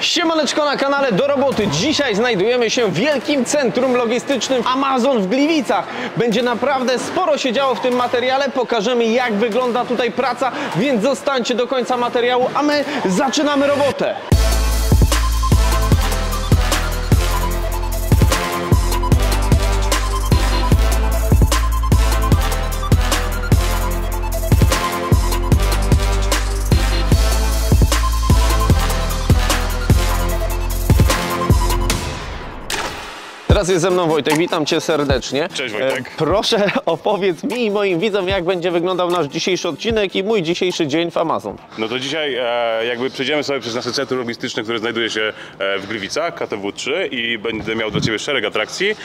Siemaneczko na kanale Do Roboty. Dzisiaj znajdujemy się w wielkim centrum logistycznym Amazon w Gliwicach. Będzie naprawdę sporo się działo w tym materiale. Pokażemy, jak wygląda tutaj praca, więc zostańcie do końca materiału, a my zaczynamy robotę. Teraz jest ze mną Wojtek, witam Cię serdecznie. Cześć Wojtek. Proszę opowiedz mi i moim widzom, jak będzie wyglądał nasz dzisiejszy odcinek i mój dzisiejszy dzień w Amazon. No to dzisiaj jakby przejdziemy sobie przez nasze centrum logistyczne, które znajduje się w Gliwicach, KTW3, i będę miał dla Ciebie szereg atrakcji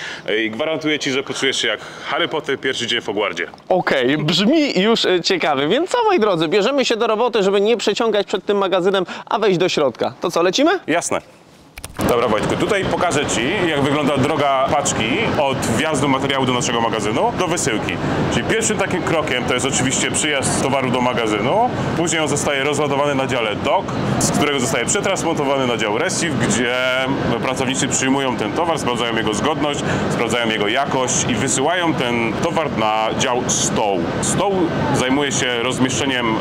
i gwarantuję Ci, że poczujesz się jak Harry Potter pierwszy dzień w Hogwarcie. Okej, brzmi już ciekawy, więc co, moi drodzy, bierzemy się do roboty, żeby nie przeciągać przed tym magazynem, a wejść do środka. To co, lecimy? Jasne. Dobra Wojtku, tutaj pokażę Ci, jak wygląda droga paczki od wjazdu materiału do naszego magazynu do wysyłki. Czyli pierwszym takim krokiem to jest oczywiście przyjazd towaru do magazynu, później on zostaje rozładowany na dziale dock, z którego zostaje przetransportowany na dział receive, gdzie pracownicy przyjmują ten towar, sprawdzają jego zgodność, sprawdzają jego jakość i wysyłają ten towar na dział stoł. Stoł zajmuje się rozmieszczeniem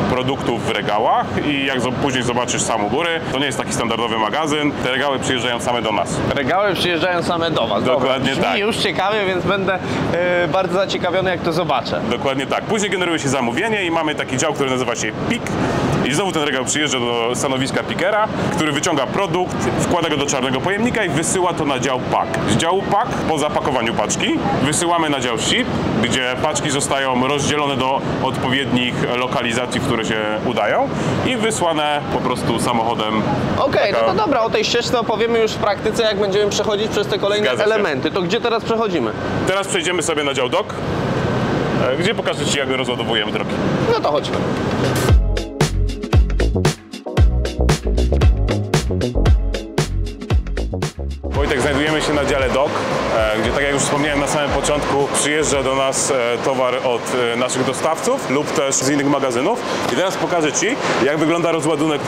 produktów w regałach i jak później zobaczysz sam u góry, to nie jest taki standardowy magazyn, te regały przyjeżdżają same do nas. Regały przyjeżdżają same do Was. Dokładnie Brzmi tak. już ciekawie, więc będę bardzo zaciekawiony, jak to zobaczę. Dokładnie tak. Później generuje się zamówienie i mamy taki dział, który nazywa się pick. I znowu ten regał przyjeżdża do stanowiska pickera, który wyciąga produkt, wkłada go do czarnego pojemnika i wysyła to na dział pack. Z działu pack, po zapakowaniu paczki, wysyłamy na dział ship, gdzie paczki zostają rozdzielone do odpowiednich lokalizacji, w które się udają i wysłane po prostu samochodem. Okej, no to dobra, o tej ścieżce opowiemy już w praktyce, jak będziemy przechodzić przez te kolejne elementy. To gdzie teraz przechodzimy? Teraz przejdziemy sobie na dział dock, gdzie pokażę Ci, jak rozładowujemy drogi. No to chodźmy. Wojtek, znajdujemy się na dziale dock, gdzie, tak jak już wspomniałem na samym początku, przyjeżdża do nas towar od naszych dostawców lub też z innych magazynów. I teraz pokażę Ci, jak wygląda rozładunek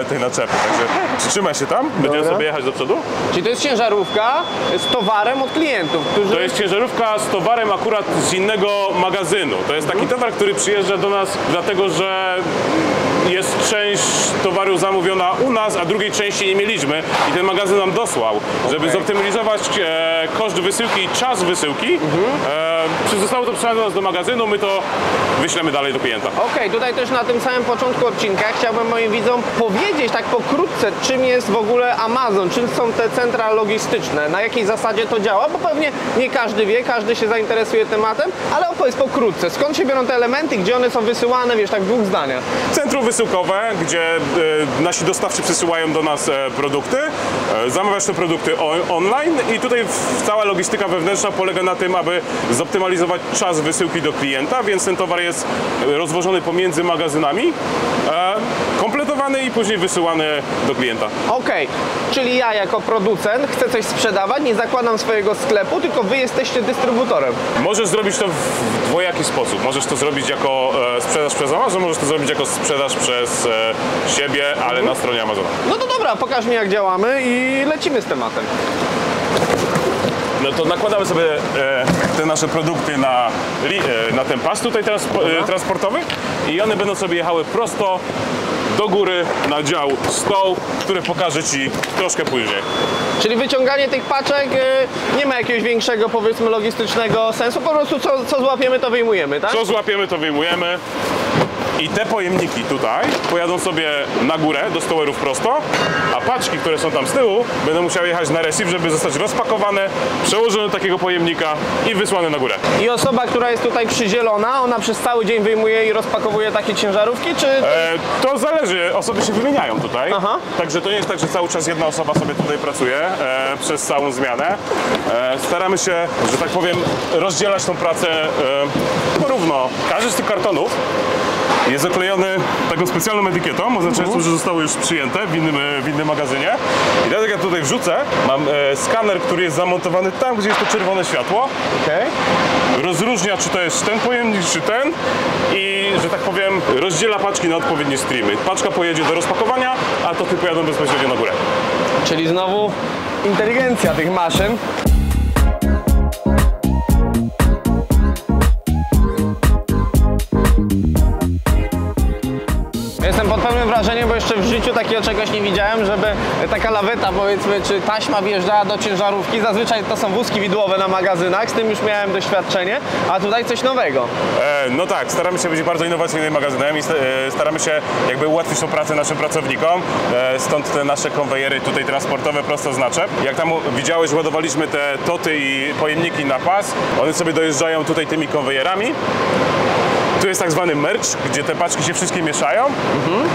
tej naczepy. Także trzymaj się tam, będziemy sobie jechać do przodu. Czyli to jest ciężarówka z towarem od klientów, którzy... To jest ciężarówka z towarem akurat z innego magazynu. To jest taki towar, który przyjeżdża do nas dlatego, że jest część towaru zamówiona u nas, a drugiej części nie mieliśmy i ten magazyn nam dosłał, żeby zoptymalizować koszt wysyłki i czas wysyłki. Zostało to przesłane do nas do magazynu, my to wyślemy dalej do klienta. Okej, tutaj też na tym samym początku odcinka chciałbym moim widzom powiedzieć tak pokrótce, czym jest w ogóle Amazon, czym są te centra logistyczne, na jakiej zasadzie to działa, bo pewnie nie każdy wie, każdy się zainteresuje tematem, ale opowiedz pokrótce, skąd się biorą te elementy, gdzie one są wysyłane, wiesz, tak w dwóch zdaniach. Centrum wysyłkowe, gdzie nasi dostawcy przysyłają do nas produkty, zamawiasz te produkty online i tutaj cała logistyka wewnętrzna polega na tym, aby zoptymalizować czas wysyłki do klienta, więc ten towar jest rozwożony pomiędzy magazynami, kompletowany i później wysyłany do klienta. Okej, czyli ja jako producent chcę coś sprzedawać, nie zakładam swojego sklepu, tylko wy jesteście dystrybutorem. Możesz zrobić to w dwojaki sposób. Możesz to zrobić jako sprzedaż przez Amazon, możesz to zrobić jako sprzedaż przez siebie, ale na stronie Amazona. No to dobra, pokaż mi, jak działamy i lecimy z tematem. No to nakładamy sobie te nasze produkty na ten pas tutaj transportowy i one będą sobie jechały prosto do góry na dział stoł, który pokażę Ci troszkę później. Czyli wyciąganie tych paczek nie ma jakiegoś większego, powiedzmy, logistycznego sensu, po prostu co złapiemy, to wyjmujemy, tak? Co złapiemy, to wyjmujemy. I te pojemniki tutaj pojadą sobie na górę do stołerów prosto, a paczki, które są tam z tyłu, będą musiały jechać na receive, żeby zostać rozpakowane, przełożone do takiego pojemnika i wysłane na górę. I osoba, która jest tutaj przydzielona, ona przez cały dzień wyjmuje i rozpakowuje takie ciężarówki, czy... To zależy, osoby się wymieniają tutaj. Aha. Także to nie jest tak, że cały czas jedna osoba sobie tutaj pracuje przez całą zmianę. Staramy się, że tak powiem, rozdzielać tą pracę porówno. Każdy z tych kartonów Jest zaklejony taką specjalną etykietą, oznacza to, że zostało już przyjęte w innym magazynie. I teraz jak ja tutaj wrzucę, mam skaner, który jest zamontowany tam, gdzie jest to czerwone światło. Okej. Rozróżnia, czy to jest ten pojemnik, czy ten i, że tak powiem, rozdziela paczki na odpowiednie streamy. Paczka pojedzie do rozpakowania, a toty pojadą bezpośrednio na górę. Czyli znowu inteligencja tych maszyn. Jestem pod pełnym wrażeniem, bo jeszcze w życiu takiego czegoś nie widziałem, żeby taka laweta, powiedzmy, czy taśma wjeżdżała do ciężarówki. Zazwyczaj to są wózki widłowe na magazynach, z tym już miałem doświadczenie, a tutaj coś nowego. No tak, staramy się być bardzo innowacyjnym magazynem i staramy się jakby ułatwić tą pracę naszym pracownikom. Stąd te nasze konwejery tutaj transportowe prosto z naczep. Jak tam widziałeś, ładowaliśmy te toty i pojemniki na pas. One sobie dojeżdżają tutaj tymi konwejerami. Tu jest tak zwany merch, gdzie te paczki się wszystkie mieszają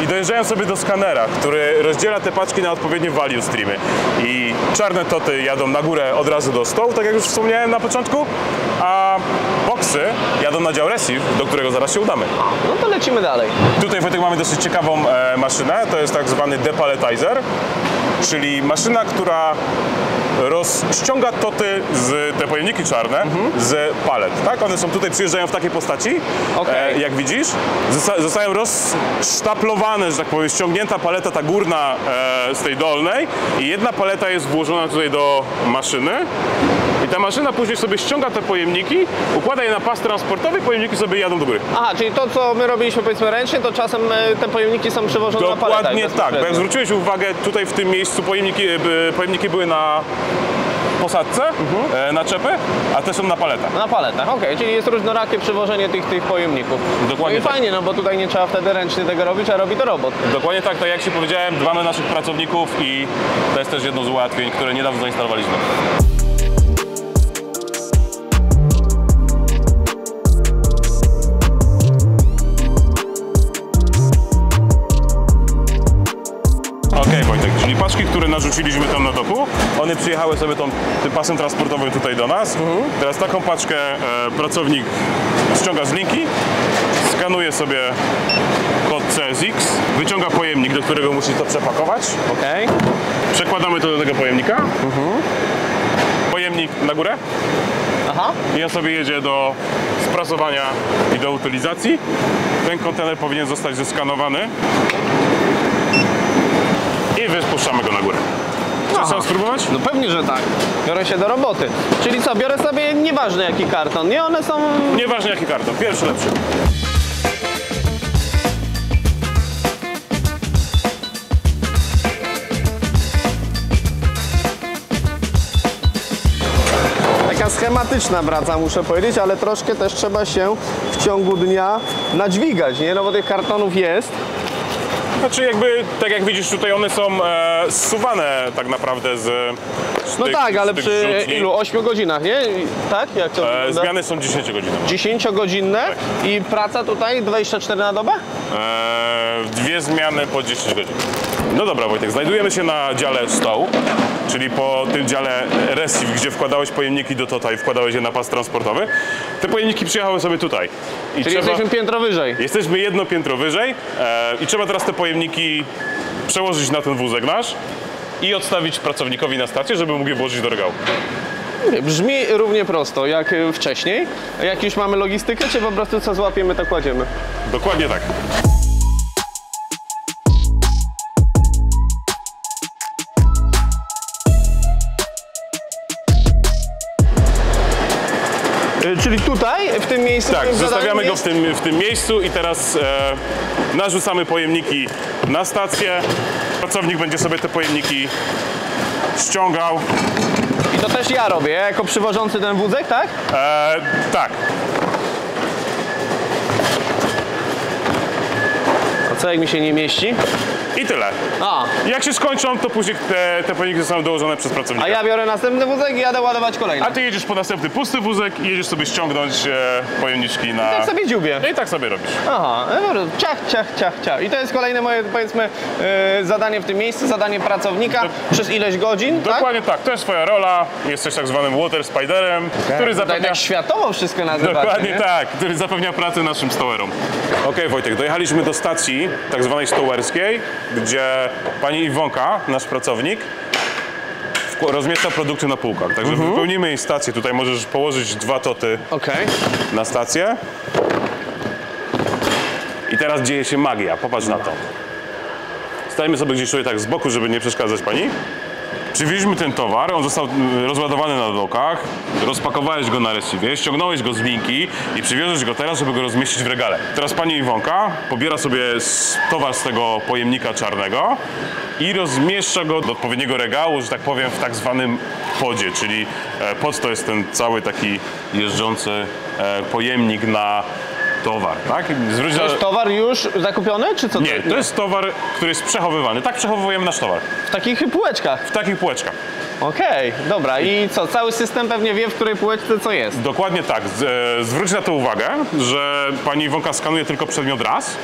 i dojeżdżają sobie do skanera, który rozdziela te paczki na odpowiednie value streamy. I czarne toty jadą na górę od razu do stołu, tak jak już wspomniałem na początku, a boksy jadą na dział receive, do którego zaraz się udamy. No to lecimy dalej. Tutaj, Wojtek, mamy dosyć ciekawą maszynę, to jest tak zwany depalletizer, czyli maszyna, która ściąga toty te pojemniki czarne z palet, tak? One są tutaj, przyjeżdżają w takiej postaci, jak widzisz. Zostają rozsztaplowane, że tak powiem, ściągnięta paleta, ta górna z tej dolnej i jedna paleta jest włożona tutaj do maszyny. I ta maszyna później sobie ściąga te pojemniki, układa je na pas transportowy, pojemniki sobie jadą do góry. Aha, czyli to, co my robiliśmy, powiedzmy, ręcznie, to czasem te pojemniki są przewożone na paletach. Dokładnie tak, bo jak zwróciłeś uwagę, tutaj w tym miejscu pojemniki były na posadce, na czepy, a te są na paletach. Na paletach, okej, czyli jest różnorakie przewożenie tych pojemników. Dokładnie No i tak. fajnie, no bo tutaj nie trzeba wtedy ręcznie tego robić, a robi to robot. Dokładnie tak, tak jak Ci powiedziałem, dbamy o naszych pracowników i to jest też jedno z ułatwień, które niedawno zainstalowaliśmy. Okej, Wojtek, czyli paczki, które narzuciliśmy tam na doku, one przyjechały sobie tym pasem transportowym tutaj do nas. Teraz taką paczkę pracownik ściąga z linki, skanuje sobie kod CSX, wyciąga pojemnik, do którego musi to przepakować. Okej. Przekładamy to do tego pojemnika. Pojemnik na górę. Aha. I on sobie jedzie do sprasowania i do utylizacji. Ten kontener powinien zostać zeskanowany. I wypuszczamy go na górę. Chcesz sam spróbować? No pewnie, że tak. Biorę się do roboty. Czyli co, biorę sobie nieważne jaki karton, nie? One są... Nieważne jaki karton, pierwszy lepszy. Taka schematyczna praca, muszę powiedzieć, ale troszkę też trzeba się w ciągu dnia nadźwigać, nie? No bo tych kartonów jest. Znaczy jakby, tak jak widzisz tutaj one są zsuwane tak naprawdę z No tych, tak, ale z tych przy rzutni. ilu? 8 godzinach, nie? Tak? Jak to wygląda? Zmiany są 10-godzinne. 10-godzinne Tak. i praca tutaj 24 na dobę? Dwie zmiany po 10 godzin. No dobra, Wojtek, znajdujemy się na dziale stołu, czyli po tym dziale receive, gdzie wkładałeś pojemniki do tota i wkładałeś je na pas transportowy. Te pojemniki przyjechały sobie tutaj. I Czyli jesteśmy piętro wyżej. Jesteśmy jedno piętro wyżej i trzeba teraz te pojemniki przełożyć na ten wózek nasz i odstawić pracownikowi na stację, żeby mógł je włożyć do regału. Brzmi równie prosto jak wcześniej. Jak już mamy logistykę, czy po prostu co złapiemy, to kładziemy? Dokładnie tak. Czyli tutaj, w tym miejscu? Tak, tym zostawiamy go zadaniu w tym miejscu i teraz narzucamy pojemniki na stację. Pracownik będzie sobie te pojemniki ściągał. I to też ja robię, jako przywożący ten wózek, tak? Tak. A co jak mi się nie mieści? I tyle. A, Jak się skończą, to później te pojemniki zostaną dołożone przez pracownika. a ja biorę następny wózek i jadę ładować kolejny. A ty jedziesz po następny pusty wózek i jedziesz sobie ściągnąć pojemniczki na... Tak sobie dziubię. I tak sobie robisz. Aha, ciach, ciach, ciach, ciach. I to jest kolejne moje, powiedzmy, zadanie w tym miejscu, zadanie pracownika przez ileś godzin, tak? Dokładnie tak, to jest twoja rola. Jesteś tak zwanym water spiderem, który Tutaj zapewnia... tak światowo wszystko nazywacie, Dokładnie nie? tak, który zapewnia pracę naszym stołerom. Okej, Wojtek, dojechaliśmy do stacji tak zwanej stołerskiej, gdzie pani Iwonka, nasz pracownik, rozmieszcza produkty na półkach. Także wypełnimy jej stację. Tutaj możesz położyć 2 toty Okej. na stację. I teraz dzieje się magia. Popatrz na to. Stajemy sobie gdzieś tutaj tak z boku, żeby nie przeszkadzać pani. Przywieźliśmy ten towar, on został rozładowany na dokach, rozpakowałeś go na reciwie, ściągnąłeś go z linki i przywiozłeś go teraz, żeby go rozmieścić w regale. Teraz pani Iwonka pobiera sobie towar z tego pojemnika czarnego i rozmieszcza go do odpowiedniego regału, że tak powiem, w tak zwanym podzie, czyli pod to jest ten cały taki jeżdżący pojemnik na towar, tak? To jest towar już zakupiony, czy co? Nie, to jest towar, który jest przechowywany. Tak przechowujemy nasz towar. W takich półeczkach. W takich półeczkach. Okej, dobra. I co? Cały system pewnie wie, w której półeczce co jest. Dokładnie tak. Zwróć na to uwagę, że pani Iwonka skanuje tylko przedmiot raz.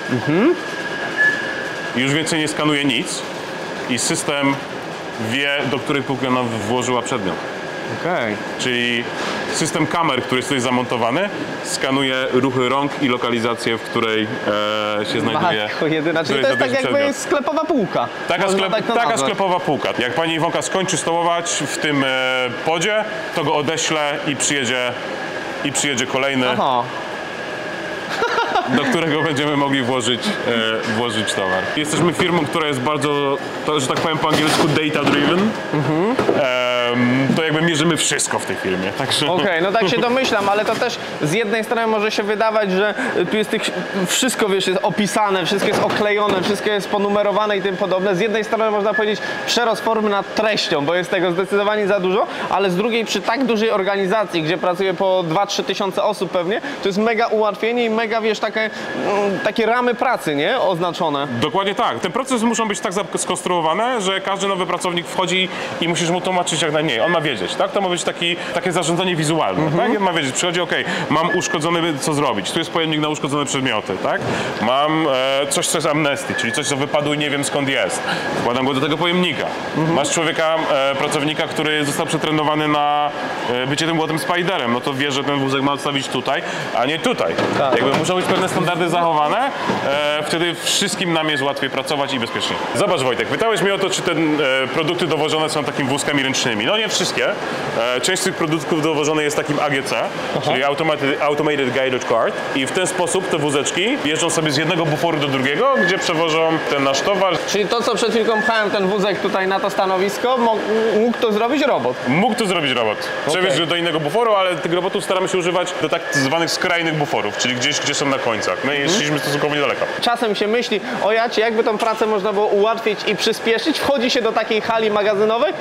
Już więcej nie skanuje nic. I system wie, do której półki ona włożyła przedmiot. Okej. Czyli system kamer, który jest tutaj zamontowany, skanuje ruchy rąk i lokalizację, w której się znajduje. Matko jedyna, czyli to jest tak jakby sklepowa półka. Taka sklepowa półka. Jak pani Iwonka skończy stołować w tym podzie, to go odeślę i przyjedzie kolejny, Aha. do którego będziemy mogli włożyć towar. Jesteśmy firmą, która jest bardzo, że tak powiem po angielsku, data driven. To jakby mierzymy wszystko w tej firmie. Także... Okej, no tak się domyślam, ale to też z jednej strony może się wydawać, że tu jest wszystko, wiesz, jest opisane, wszystko jest oklejone, wszystko jest ponumerowane i tym podobne. Z jednej strony można powiedzieć przerost formy nad treścią, bo jest tego zdecydowanie za dużo, ale z drugiej przy tak dużej organizacji, gdzie pracuje po 2-3 tysiące osób pewnie, to jest mega ułatwienie i mega, wiesz, takie ramy pracy, nie? Oznaczone. Dokładnie tak. Te procesy muszą być tak skonstruowane, że każdy nowy pracownik wchodzi i musisz mu tłumaczyć jak najmniej. On ma wiedzieć, tak? To ma być takie zarządzanie wizualne, tak? On ma wiedzieć, przychodzi, mam uszkodzony, co zrobić? Tu jest pojemnik na uszkodzone przedmioty, tak? Mam coś, co jest amnestii, czyli coś, co wypadło i nie wiem skąd jest. Wkładam go do tego pojemnika. Masz człowieka, pracownika, który został przetrenowany na bycie tym water spiderem, no to wie, że ten wózek ma odstawić tutaj, a nie tutaj. Tak. Jakby muszą być pewne standardy zachowane, wtedy wszystkim nam jest łatwiej pracować i bezpiecznie. Zobacz, Wojtek, pytałeś mnie o to, czy te produkty dowożone są takimi wózkami ręcznymi. No nie wszystkie. Część z tych produktów dowożone jest takim AGC, czyli Automated Guided Cart, i w ten sposób te wózeczki jeżdżą sobie z jednego buforu do drugiego, gdzie przewożą ten nasz towar. Czyli to, co przed chwilką pchałem ten wózek tutaj na to stanowisko, mógł to zrobić robot. Mógł to zrobić robot. Przewieźć go do innego buforu, ale tych robotów staramy się używać do tak zwanych skrajnych buforów, czyli gdzieś, gdzie są na końcach. My jeździliśmy stosunkowo niedaleko. Czasem się myśli, o jacie, jakby tą pracę można było ułatwić i przyspieszyć, wchodzi się do takiej hali magazynowej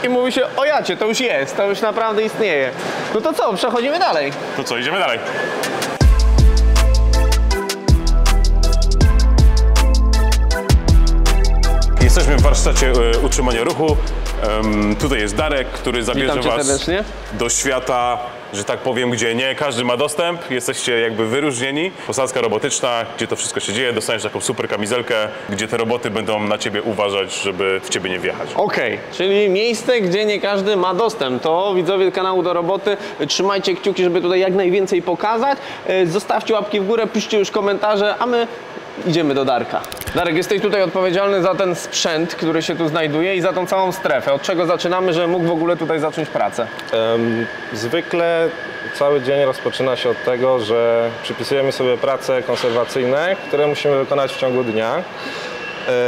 i mówi się, o jacie, to już jest, to już naprawdę istnieje. No to co, przechodzimy dalej. To co, idziemy dalej. Jesteśmy w warsztacie utrzymania ruchu. Tutaj jest Darek, który zabierze Witam cię was serdecznie. do świata, że tak powiem, gdzie nie każdy ma dostęp. Jesteście jakby wyróżnieni. Posadzka robotyczna, gdzie to wszystko się dzieje. Dostaniesz taką super kamizelkę, gdzie te roboty będą na ciebie uważać, żeby w ciebie nie wjechać. Okej, czyli miejsce, gdzie nie każdy ma dostęp. To widzowie kanału Do Roboty, trzymajcie kciuki, żeby tutaj jak najwięcej pokazać. Zostawcie łapki w górę, piszcie już komentarze, a my idziemy do Darka. Darek, jesteś tutaj odpowiedzialny za ten sprzęt, który się tu znajduje i za tą całą strefę. Od czego zaczynamy, że mógł w ogóle tutaj zacząć pracę? Zwykle cały dzień rozpoczyna się od tego, że przypisujemy sobie prace konserwacyjne, które musimy wykonać w ciągu dnia.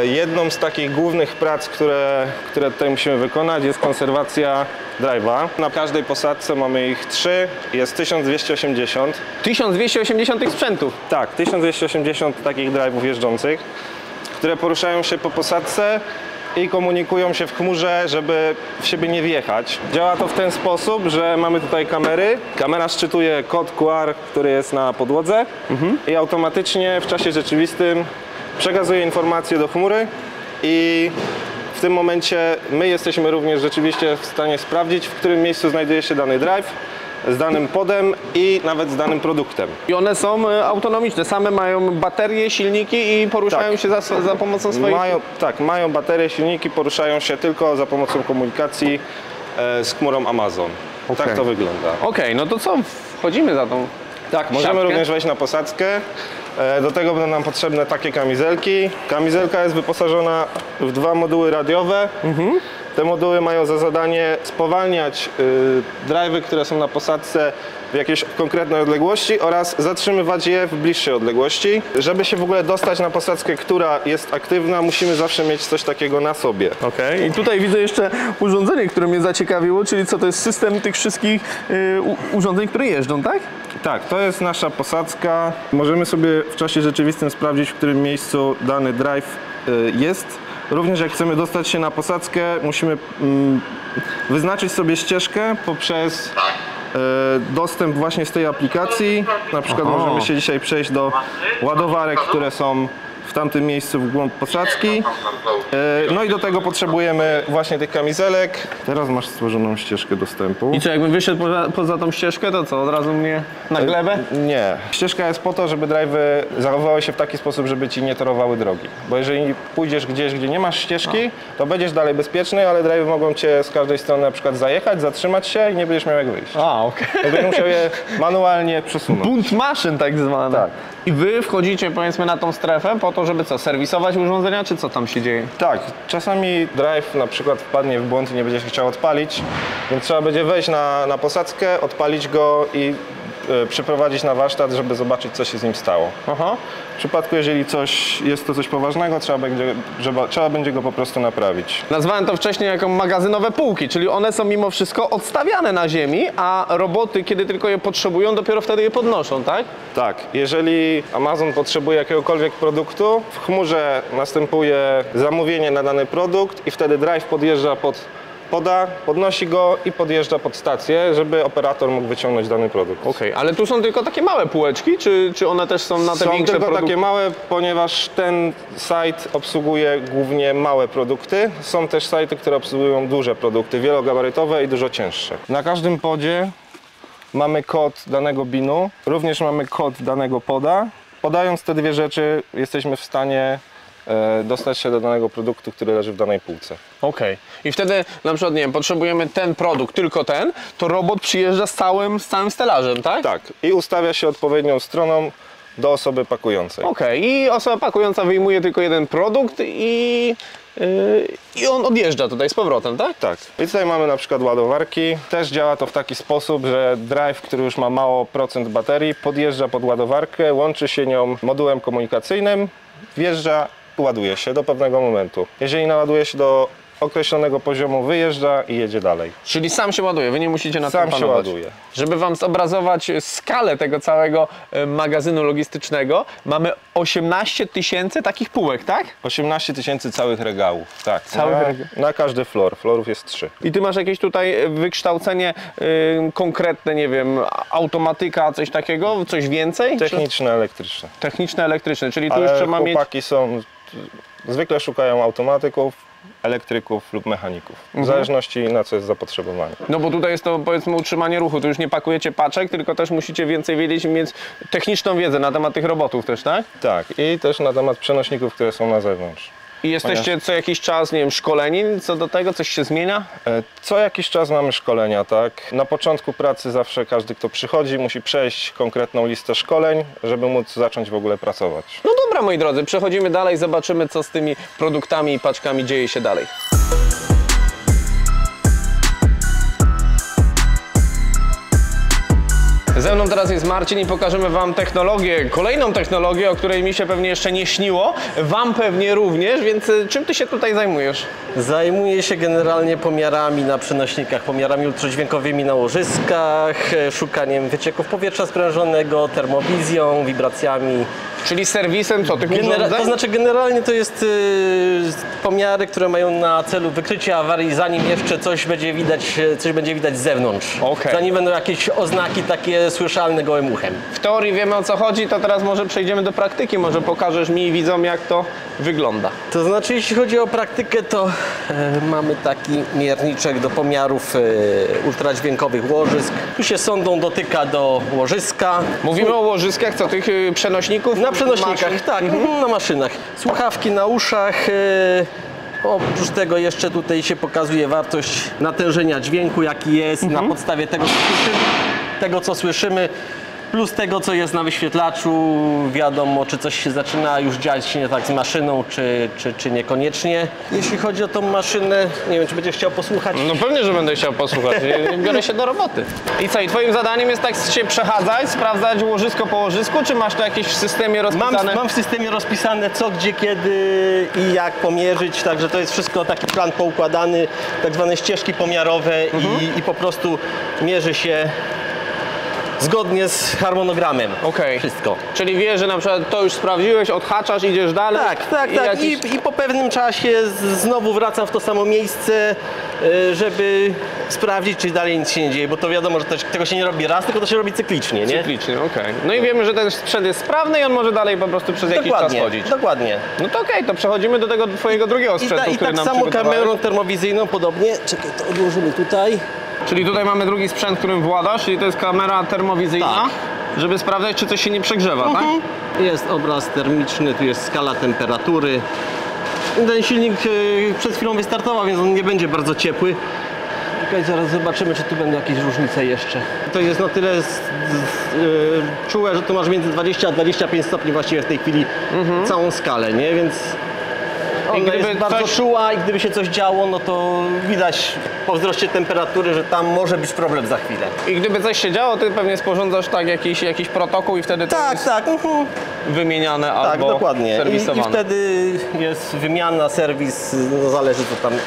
Jedną z takich głównych prac, które tutaj musimy wykonać, jest konserwacja drive'a. Na każdej posadzce mamy ich 3, jest 1280. 1280 tych sprzętów. Tak, 1280 takich drive'ów jeżdżących, które poruszają się po posadzce i komunikują się w chmurze, żeby w siebie nie wjechać. Działa to w ten sposób, że mamy tutaj kamery. Kamera szczytuje kod QR, który jest na podłodze i automatycznie w czasie rzeczywistym przekazuje informacje do chmury i w tym momencie my jesteśmy również rzeczywiście w stanie sprawdzić, w którym miejscu znajduje się dany drive z danym podem i nawet z danym produktem. I one są autonomiczne, same mają baterie, silniki i poruszają się za pomocą swoich... Mają baterie, silniki, poruszają się tylko za pomocą komunikacji z chmurą Amazon. Okej. Tak to wygląda. Okej, no to co? Wchodzimy za tą... Tak, możemy siatkę. również wejść na posadzkę. Do tego będą nam potrzebne takie kamizelki. Kamizelka jest wyposażona w 2 moduły radiowe. Te moduły mają za zadanie spowalniać drive'y, które są na posadzce w jakiejś konkretnej odległości oraz zatrzymywać je w bliższej odległości. Żeby się w ogóle dostać na posadzkę, która jest aktywna, musimy zawsze mieć coś takiego na sobie. Okej. I tutaj widzę jeszcze urządzenie, które mnie zaciekawiło, czyli co to jest system tych wszystkich urządzeń, które jeżdżą, tak? Tak, to jest nasza posadzka. Możemy sobie w czasie rzeczywistym sprawdzić, w którym miejscu dany drive jest. Również jak chcemy dostać się na posadzkę, musimy wyznaczyć sobie ścieżkę poprzez dostęp właśnie z tej aplikacji. Na przykład możemy się dzisiaj przejść do ładowarek, które są w tamtym miejscu w głąb posadzki. No i do tego potrzebujemy właśnie tych kamizelek. Teraz masz stworzoną ścieżkę dostępu. I co, jakbym wyszedł poza tą ścieżkę, to co, od razu mnie na glebę? Nie. Ścieżka jest po to, żeby drive'y zachowywały się w taki sposób, żeby ci nie torowały drogi. Bo jeżeli pójdziesz gdzieś, gdzie nie masz ścieżki, to będziesz dalej bezpieczny, ale drive'y mogą cię z każdej strony na przykład zajechać, zatrzymać się i nie będziesz miał jak wyjść. Okej. Będziesz musiał je manualnie przesunąć. Bunt maszyn tak zwane. Tak. I wy wchodzicie powiedzmy na tą strefę po to, żeby co, serwisować urządzenia, czy co tam się dzieje? Tak, czasami drive na przykład wpadnie w błąd i nie będzie się chciał odpalić, więc trzeba będzie wejść na posadzkę, odpalić go i przyprowadzić na warsztat, żeby zobaczyć, co się z nim stało. Aha. W przypadku, jeżeli jest to coś poważnego, trzeba będzie go po prostu naprawić. Nazwałem to wcześniej jako magazynowe półki, czyli one są mimo wszystko odstawiane na ziemi, a roboty, kiedy tylko je potrzebują, dopiero wtedy je podnoszą, tak? Tak, jeżeli Amazon potrzebuje jakiegokolwiek produktu, w chmurze następuje zamówienie na dany produkt i wtedy drive podjeżdża podnosi go i podjeżdża pod stację, żeby operator mógł wyciągnąć dany produkt. Okej, ale tu są tylko takie małe półeczki, czy one też są na te Są większe tylko produkty? takie małe, ponieważ ten site obsługuje głównie małe produkty. Są też sajty, które obsługują duże produkty, wielogabarytowe i dużo cięższe. Na każdym podzie mamy kod danego binu, również mamy kod danego poda. Podając te 2 rzeczy, jesteśmy w stanie dostać się do danego produktu, który leży w danej półce. Okej. I wtedy na przykład, nie wiem, potrzebujemy ten produkt, tylko ten, to robot przyjeżdża z całym stelażem, tak? Tak, i ustawia się odpowiednią stroną do osoby pakującej. Okej. I osoba pakująca wyjmuje tylko jeden produkt i on odjeżdża tutaj z powrotem, tak? Tak. I tutaj mamy na przykład ładowarki. Też działa to w taki sposób, że drive, który już ma mało procent baterii, podjeżdża pod ładowarkę, łączy się nią modułem komunikacyjnym, wjeżdża, ładuje się do pewnego momentu. Jeżeli naładuje się do określonego poziomu, wyjeżdża i jedzie dalej. Czyli sam się ładuje, wy nie musicie na tym Sam się panować. ładuje. Żeby wam zobrazować skalę tego całego magazynu logistycznego, mamy 18 000 takich półek, tak? 18 000 całych regałów. Tak. Całych regałów. Na każdy floor. Floorów jest 3. I ty masz jakieś tutaj wykształcenie konkretne, nie wiem, automatyka, coś takiego, coś więcej? Techniczne, elektryczne. Techniczne, elektryczne, czyli tu Ale już trzeba mieć... chłopaki zwykle szukają automatyków, elektryków lub mechaników. W zależności na co jest zapotrzebowanie. No bo tutaj jest to, powiedzmy, utrzymanie ruchu, tu już nie pakujecie paczek, tylko też musicie więcej wiedzieć i mieć techniczną wiedzę na temat tych robotów też, tak? Tak, i też na temat przenośników, które są na zewnątrz. I jesteście co jakiś czas, nie wiem, szkoleni co do tego? Coś się zmienia? Co jakiś czas mamy szkolenia, tak? Na początku pracy zawsze każdy, kto przychodzi, musi przejść konkretną listę szkoleń, żeby móc zacząć w ogóle pracować. No dobra, moi drodzy, przechodzimy dalej, zobaczymy, co z tymi produktami i paczkami dzieje się dalej. Ze mną teraz jest Marcin i pokażemy wam technologię, kolejną technologię, o której mi się pewnie jeszcze nie śniło, wam pewnie również, więc czym ty się tutaj zajmujesz? Zajmuję się generalnie pomiarami na przenośnikach, pomiarami ultradźwiękowymi na łożyskach, szukaniem wycieków powietrza sprężonego, termowizją, wibracjami Czyli serwisem co, tych urządzeń? To znaczy generalnie to jest pomiary, które mają na celu wykrycie awarii, zanim jeszcze coś będzie widać z zewnątrz. Okej. Zanim będą jakieś oznaki takie słyszalne gołym uchem. W teorii wiemy, o co chodzi, to teraz może przejdziemy do praktyki. Może pokażesz mi i widzom, jak to wygląda. To znaczy, jeśli chodzi o praktykę, to mamy taki mierniczek do pomiarów ultradźwiękowych łożysk. Tu się sondą dotyka do łożyska. Mówimy o łożyskach, co, tych przenośników? Na przenośnikach, maszyn? tak, na maszynach. Słuchawki na uszach. Oprócz tego jeszcze tutaj się pokazuje wartość natężenia dźwięku, jaki jest na podstawie tego, co słyszymy, plus tego, co jest na wyświetlaczu. Wiadomo, czy coś się zaczyna już dziać nie tak z maszyną, czy niekoniecznie. Jeśli chodzi o tą maszynę, nie wiem, czy będziesz chciał posłuchać. No pewnie, że będę chciał posłuchać. Biorę się do roboty. I co, i twoim zadaniem jest tak się przechadzać, sprawdzać łożysko po łożysku, czy masz to jakieś w systemie rozpisane? Mam w systemie rozpisane co, gdzie, kiedy i jak pomierzyć, także to jest wszystko taki plan poukładany, tak zwane ścieżki pomiarowe i po prostu mierzy się zgodnie z harmonogramem. Okej. Wszystko. Czyli wiesz, że na przykład to już sprawdziłeś, odhaczasz, idziesz dalej? Tak. jakiś- I po pewnym czasie znowu wracam w to samo miejsce, żeby sprawdzić, czy dalej nic się nie dzieje, bo to wiadomo, że tego się nie robi raz, tylko to się robi cyklicznie, nie? Cyklicznie, okej. No i wiemy, że ten sprzęt jest sprawny i on może dalej po prostu przez jakiś czas chodzić. Dokładnie. No to okej, to przechodzimy do tego twojego drugiego sprzętu, I który tak nam samo przygotowałeś. kamerą termowizyjną podobnie. Czekaj, to odłożymy tutaj. Czyli tutaj mamy drugi sprzęt, którym władasz, czyli to jest kamera termowizyjna, Tak. żeby sprawdzać, czy coś się nie przegrzewa, tak? Jest obraz termiczny, tu jest skala temperatury. Ten silnik przed chwilą wystartował, więc on nie będzie bardzo ciepły. Okej, zaraz zobaczymy, czy tu będą jakieś różnice jeszcze. To jest na tyle czułe, że tu masz między 20 a 25 stopni właściwie w tej chwili całą skalę, nie? Więc ona gdyby jest bardzo coś- czuła i gdyby się coś działo, no to widać po wzroście temperatury, że tam może być problem za chwilę. I gdyby coś się działo, ty pewnie sporządzasz tak jakiś protokół i wtedy to jest Tak. wymieniane Tak, albo dokładnie. I serwisowane. wtedy jest wymiana, serwis, no zależy co tam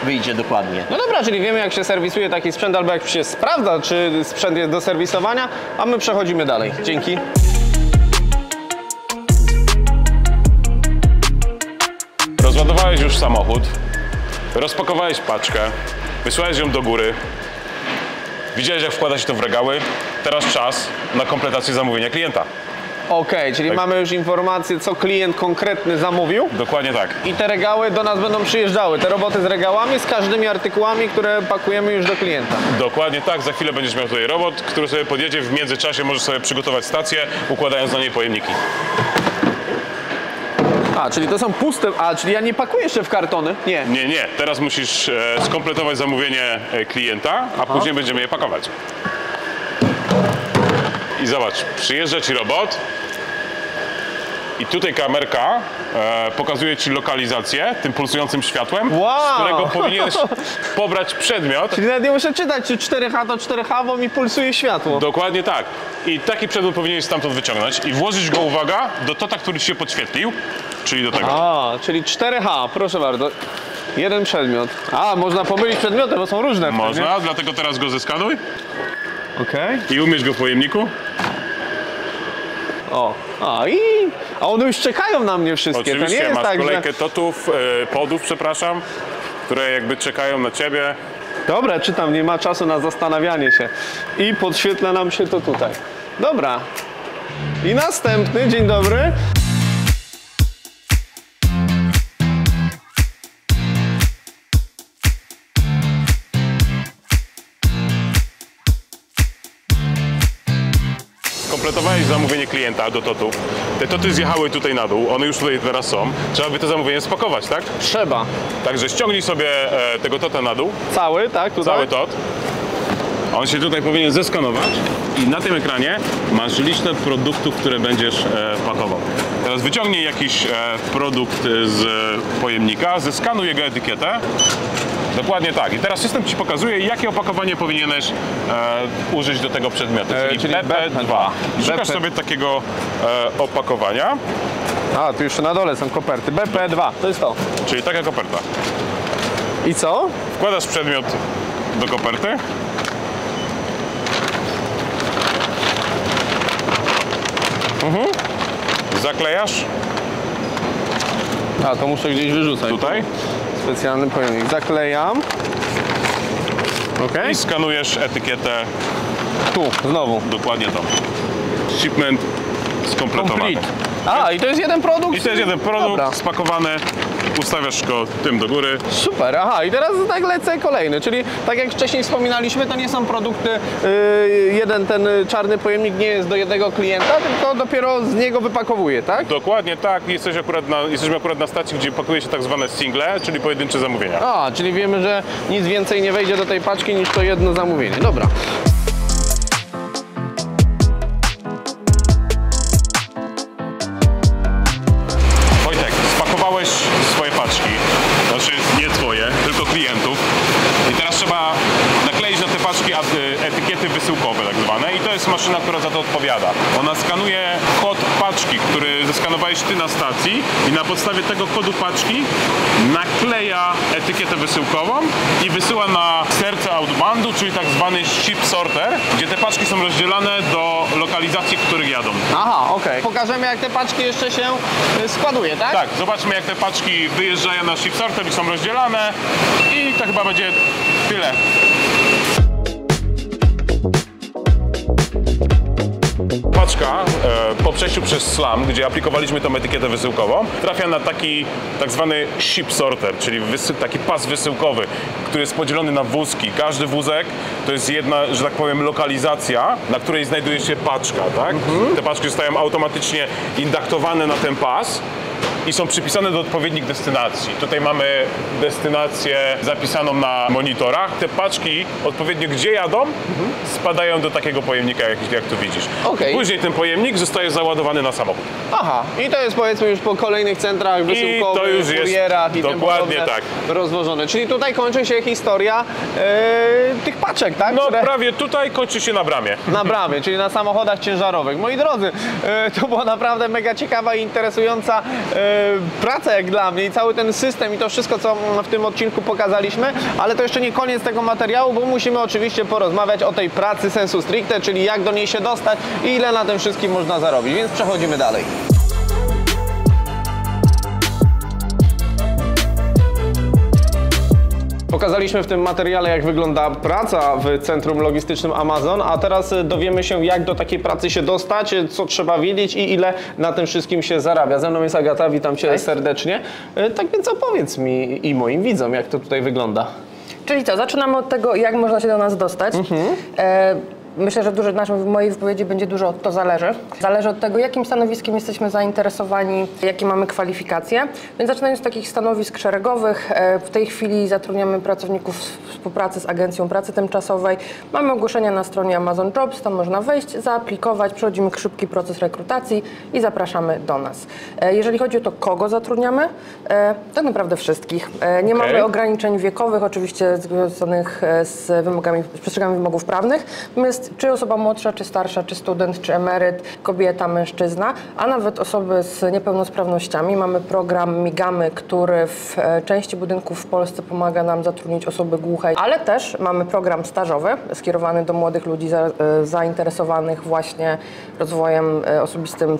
wyjdzie dokładnie. No dobra, czyli wiemy, jak się serwisuje taki sprzęt, albo jak się sprawdza, czy sprzęt jest do serwisowania, a my przechodzimy dalej. Dzięki. Rozładowałeś już samochód, rozpakowałeś paczkę, wysłałeś ją do góry, widziałeś, jak wkłada się to w regały. Teraz czas na kompletację zamówienia klienta. Okej, czyli mamy już informację, co klient konkretny zamówił. Dokładnie tak. I te regały do nas będą przyjeżdżały. Te roboty z regałami, z każdymi artykułami, które pakujemy już do klienta. Dokładnie tak. Za chwilę będziesz miał tutaj robot, który sobie podjedzie. W międzyczasie możesz sobie przygotować stację, układając na niej pojemniki. A, czyli to są puste... A, czyli ja nie pakuję jeszcze w kartony? Nie. Nie. Teraz musisz skompletować zamówienie klienta, a później będziemy je pakować. I zobacz, przyjeżdża ci robot i tutaj kamerka pokazuje ci lokalizację tym pulsującym światłem, Wow! z którego powinieneś pobrać przedmiot. Czyli nawet nie muszę czytać, czy 4H to 4H, bo mi pulsuje światło. Dokładnie tak. I taki przedmiot powinieneś stamtąd wyciągnąć i włożyć go, uwaga, do tota, który ci się podświetlił, czyli do tego. A, czyli 4H, proszę bardzo. Jeden przedmiot. A, można pomylić przedmioty, bo są różne. wtedy, Można, dlatego teraz go zeskanuj nie? Okej. i umieść go w pojemniku. O, a one już czekają na mnie wszystkie. To nie Oczywiście jest masz tak, kolejkę że... totów, podów, przepraszam, które jakby czekają na ciebie. Dobra, czytam, nie ma czasu na zastanawianie się. I podświetla nam się to tutaj. Dobra. I następny, dzień dobry. Skompletowałeś zamówienie klienta do totów. Te toty zjechały tutaj na dół, one już tutaj teraz są. Trzeba by to zamówienie spakować, tak? Trzeba. Także ściągnij sobie tego tota na dół, Cały, tak? Tutaj? cały tot. On się tutaj powinien zeskanować i na tym ekranie masz listę produktów, które będziesz pakował. Teraz wyciągnij jakiś produkt z pojemnika, zeskanuj jego etykietę. Dokładnie tak. I teraz system ci pokazuje, jakie opakowanie powinieneś użyć do tego przedmiotu, czyli BP2. I szukasz sobie takiego opakowania, A, tu jeszcze na dole są koperty. BP2, to jest to. czyli taka koperta. I co? Wkładasz przedmiot do koperty. Zaklejasz A, to muszę gdzieś wyrzucać. tutaj Specjalny pojemnik. Zaklejam. Ok. i skanujesz etykietę, Tu, znowu. dokładnie to. Shipment skompletowany. Complete. A, i to jest jeden produkt? I to jest jeden produkt Dobra. spakowany, ustawiasz go tym do góry. Super, aha, i teraz tak lecę kolejny, czyli tak jak wcześniej wspominaliśmy, to nie są produkty, jeden ten czarny pojemnik nie jest do jednego klienta, tylko dopiero z niego wypakowuje, tak? Dokładnie tak, jesteśmy akurat na stacji, gdzie pakuje się tak zwane single, czyli pojedyncze zamówienia. A, czyli wiemy, że nic więcej nie wejdzie do tej paczki niż to jedno zamówienie. Dobra. Wojtek, spakowałeś swoje paczki, znaczy nie twoje, tylko klientów. I teraz trzeba nakleić na te paczki etykiety wysyłkowe tak zwane i to jest maszyna, która za to odpowiada. Ona skanuje kod paczki, który zeskanowałeś ty na stacji i na podstawie tego kodu paczki nakleja etykietę wysyłkową i wysyła na serce outboundu, czyli tak zwany ship sorter, gdzie te paczki są rozdzielane do lokalizacji, w których jadą. Aha, okej. Pokażemy, jak te paczki jeszcze się składuje, tak? Tak, zobaczmy jak te paczki wyjeżdżają na ship sorter i są rozdzielane i to chyba będzie tyle. Paczka po przejściu przez SLAM, gdzie aplikowaliśmy tą etykietę wysyłkową, trafia na taki tak zwany ship sorter, czyli taki pas wysyłkowy, który jest podzielony na wózki. Każdy wózek to jest jedna, że tak powiem, lokalizacja, na której znajduje się paczka, tak? Te paczki zostają automatycznie indaktowane na ten pas i są przypisane do odpowiednich destynacji. Tutaj mamy destynację zapisaną na monitorach. Te paczki odpowiednio gdzie jadą, spadają do takiego pojemnika, jak tu widzisz. Okej. Później ten pojemnik zostaje załadowany na samochód. Aha, i to jest powiedzmy już po kolejnych centrach wysyłkowych, to już jest kurierach i tym dokładnie podobne tak. rozłożone. Czyli tutaj kończy się historia tych paczek, tak? No Które... prawie tutaj kończy się na bramie. Na bramie, czyli na samochodach ciężarowych. Moi drodzy, to była naprawdę mega ciekawa i interesująca praca jak dla mnie i cały ten system i to wszystko, co w tym odcinku pokazaliśmy, ale to jeszcze nie koniec tego materiału, bo musimy oczywiście porozmawiać o tej pracy sensu stricte, czyli jak do niej się dostać i ile na tym wszystkim można zarobić, więc przechodzimy dalej. Pokazaliśmy w tym materiale, jak wygląda praca w centrum logistycznym Amazon, a teraz dowiemy się, jak do takiej pracy się dostać, co trzeba wiedzieć i ile na tym wszystkim się zarabia. Ze mną jest Agata, witam Cię serdecznie. Tak więc opowiedz mi i moim widzom, jak to tutaj wygląda. Czyli co, zaczynamy od tego, jak można się do nas dostać. Myślę, że w mojej wypowiedzi będzie dużo to zależy. Zależy od tego, jakim stanowiskiem jesteśmy zainteresowani, jakie mamy kwalifikacje. Więc zaczynając z takich stanowisk szeregowych, w tej chwili zatrudniamy pracowników współpracy z Agencją Pracy Tymczasowej. Mamy ogłoszenia na stronie Amazon Jobs, tam można wejść, zaaplikować, przechodzimy szybki proces rekrutacji i zapraszamy do nas. Jeżeli chodzi o to, kogo zatrudniamy, tak naprawdę wszystkich. Nie mamy ograniczeń wiekowych, oczywiście związanych z przestrzeganiem wymogów prawnych. Natomiast czy osoba młodsza, czy starsza, czy student, czy emeryt, kobieta, mężczyzna, a nawet osoby z niepełnosprawnościami. Mamy program Migamy, który w części budynków w Polsce pomaga nam zatrudnić osoby głuche, ale też mamy program stażowy skierowany do młodych ludzi zainteresowanych właśnie rozwojem osobistym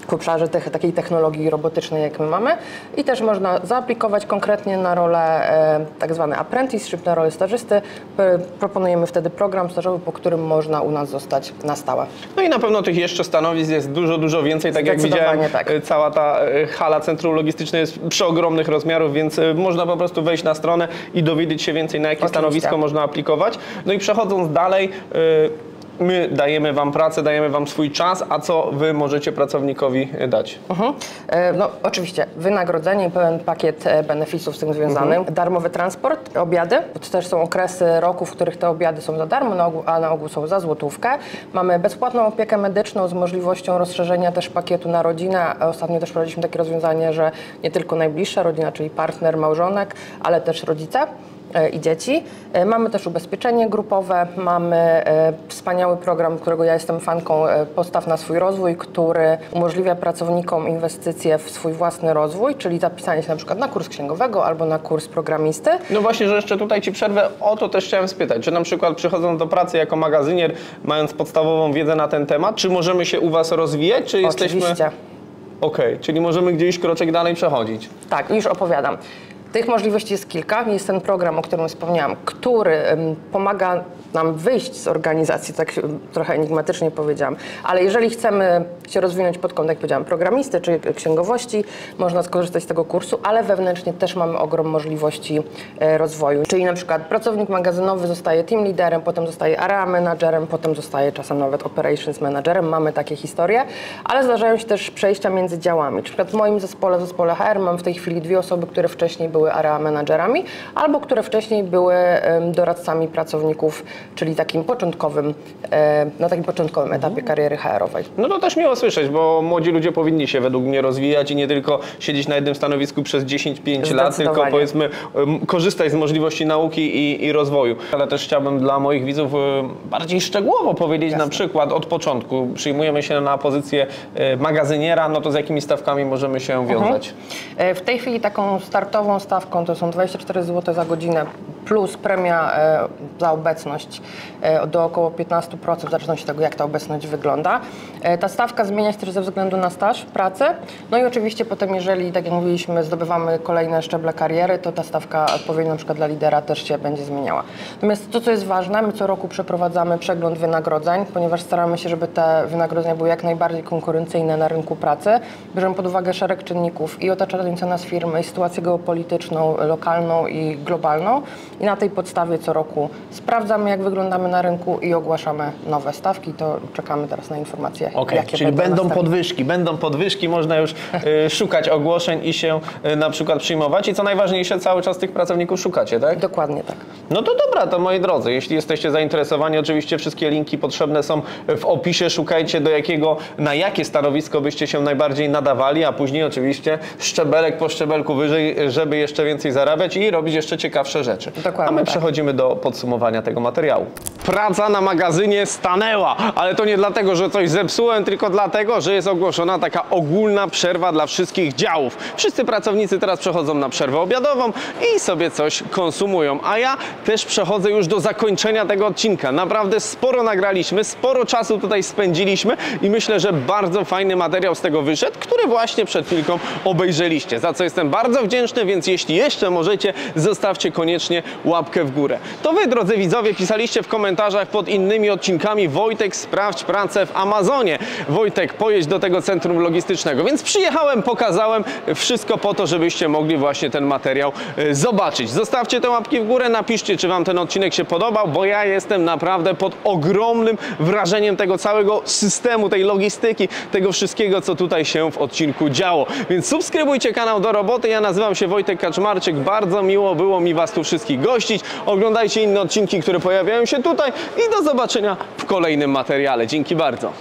w obszarze takiej technologii robotycznej, jak my mamy. I też można zaaplikować konkretnie na rolę tak zwany apprenticeship, na rolę stażysty. Proponujemy wtedy program stażowy, po którym można u nas zostać na stałe. No i na pewno tych jeszcze stanowisk jest dużo więcej. Tak jak widziałem, tak. Cała ta hala centrum logistyczne jest przeogromnych rozmiarów, więc można po prostu wejść na stronę i dowiedzieć się więcej, na jakie stanowisko można aplikować. No i przechodząc dalej, my dajemy Wam pracę, dajemy Wam swój czas, a co Wy możecie pracownikowi dać? No oczywiście wynagrodzenie i pełen pakiet benefitów z tym związanym. Darmowy transport, obiady, bo to też są okresy roku, w których te obiady są za darmo, a na ogół są za złotówkę. Mamy bezpłatną opiekę medyczną z możliwością rozszerzenia też pakietu na rodzinę. Ostatnio też wprowadziliśmy takie rozwiązanie, że nie tylko najbliższa rodzina, czyli partner, małżonek, ale też rodzice i dzieci. Mamy też ubezpieczenie grupowe, mamy wspaniały program, którego ja jestem fanką, Postaw na swój rozwój, który umożliwia pracownikom inwestycje w swój własny rozwój, czyli zapisanie się na przykład na kurs księgowego albo na kurs programisty. No właśnie, że jeszcze tutaj Ci przerwę, o to też chciałem spytać, czy na przykład przychodząc do pracy jako magazynier, mając podstawową wiedzę na ten temat, czy możemy się u Was rozwijać, czy jesteśmy... Oczywiście. Okej, czyli możemy gdzieś kroczek dalej przechodzić. Tak, już opowiadam. Tych możliwości jest kilka. Jest ten program, o którym wspomniałam, który pomaga nam wyjść z organizacji, tak trochę enigmatycznie powiedziałam. Ale jeżeli chcemy się rozwinąć pod kątem, jak powiedziałam, programisty czy księgowości, można skorzystać z tego kursu, ale wewnętrznie też mamy ogrom możliwości rozwoju. Czyli na przykład pracownik magazynowy zostaje team liderem, potem zostaje area managerem, potem zostaje czasem nawet operations managerem. Mamy takie historie, ale zdarzają się też przejścia między działami. Na przykład w moim zespole HR mam w tej chwili 2 osoby, które wcześniej były area managerami, albo które wcześniej były doradcami pracowników, czyli takim początkowym, na takim początkowym etapie kariery HR-owej. No to też miło słyszeć, bo młodzi ludzie powinni się według mnie rozwijać i nie tylko siedzieć na jednym stanowisku przez 10-5 lat, tylko powiedzmy korzystać z możliwości nauki i rozwoju. Ale też chciałbym dla moich widzów bardziej szczegółowo powiedzieć, na przykład od początku przyjmujemy się na pozycję magazyniera, no to z jakimi stawkami możemy się wiązać? W tej chwili taką startową stawką to są 24 zł za godzinę plus premia za obecność do około 15%, w zależności od tego, jak ta obecność wygląda. Ta stawka zmienia się też ze względu na staż pracy. No i oczywiście potem, jeżeli, tak jak mówiliśmy, zdobywamy kolejne szczeble kariery, to ta stawka odpowiednio na przykład dla lidera też się będzie zmieniała. Natomiast to, co jest ważne, my co roku przeprowadzamy przegląd wynagrodzeń, ponieważ staramy się, żeby te wynagrodzenia były jak najbardziej konkurencyjne na rynku pracy. Bierzemy pod uwagę szereg czynników i otaczające nas firmy, i sytuację geopolityczną, lokalną i globalną. I na tej podstawie co roku sprawdzamy, jak wyglądamy na rynku i ogłaszamy nowe stawki. To czekamy teraz na informacje, jakie czyli będą będą podwyżki, można już szukać ogłoszeń i się na przykład przyjmować. I co najważniejsze, cały czas tych pracowników szukacie, tak? Dokładnie tak. No to dobra, to moi drodzy, jeśli jesteście zainteresowani, oczywiście wszystkie linki potrzebne są w opisie. Szukajcie na jakie stanowisko byście się najbardziej nadawali, a później oczywiście szczebelek po szczebelku wyżej, żeby jeszcze więcej zarabiać i robić jeszcze ciekawsze rzeczy. Dokładnie a my tak. przechodzimy do podsumowania tego materiału. Praca na magazynie stanęła, ale to nie dlatego, że coś zepsułem, tylko dlatego, że jest ogłoszona taka ogólna przerwa dla wszystkich działów. Wszyscy pracownicy teraz przechodzą na przerwę obiadową i sobie coś konsumują, a ja też przechodzę już do zakończenia tego odcinka. Naprawdę sporo nagraliśmy, sporo czasu tutaj spędziliśmy i myślę, że bardzo fajny materiał z tego wyszedł, który właśnie przed chwilką obejrzeliście, za co jestem bardzo wdzięczny, więc jeśli jeszcze możecie, zostawcie koniecznie łapkę w górę. To wy, drodzy widzowie, pisaliście w komentarzach pod innymi odcinkami: Wojtek, sprawdź pracę w Amazonie. Wojtek, pojedź do tego centrum logistycznego. Więc przyjechałem, pokazałem wszystko po to, żebyście mogli właśnie ten materiał zobaczyć. Zostawcie te łapki w górę, napiszcie, czy wam ten odcinek się podobał, bo ja jestem naprawdę pod ogromnym wrażeniem tego całego systemu, tej logistyki, tego wszystkiego, co tutaj się w odcinku działo. Więc subskrybujcie kanał do roboty. Ja nazywam się Wojtek Kaczmarczyk. Bardzo miło było mi was tu wszystkich gościć. Oglądajcie inne odcinki, które pojawiają się tutaj i do zobaczenia w kolejnym materiale. Dzięki bardzo.